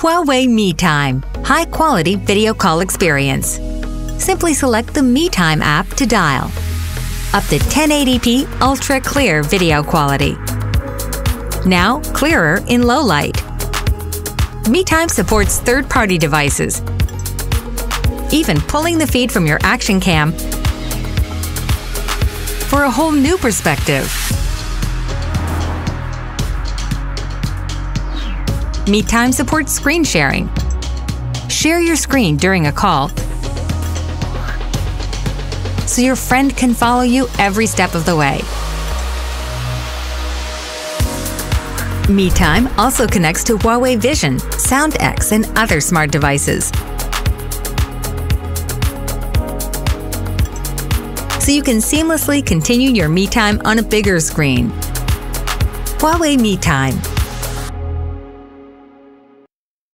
Huawei MeeTime, high-quality video call experience. Simply select the MeeTime app to dial. Up to 1080p ultra-clear video quality. Now clearer in low light. MeeTime supports third-party devices, even pulling the feed from your action cam for a whole new perspective. MeeTime supports screen sharing. Share your screen during a call so your friend can follow you every step of the way. MeeTime also connects to Huawei Vision, SoundX, and other smart devices, so you can seamlessly continue your MeeTime on a bigger screen. Huawei MeeTime.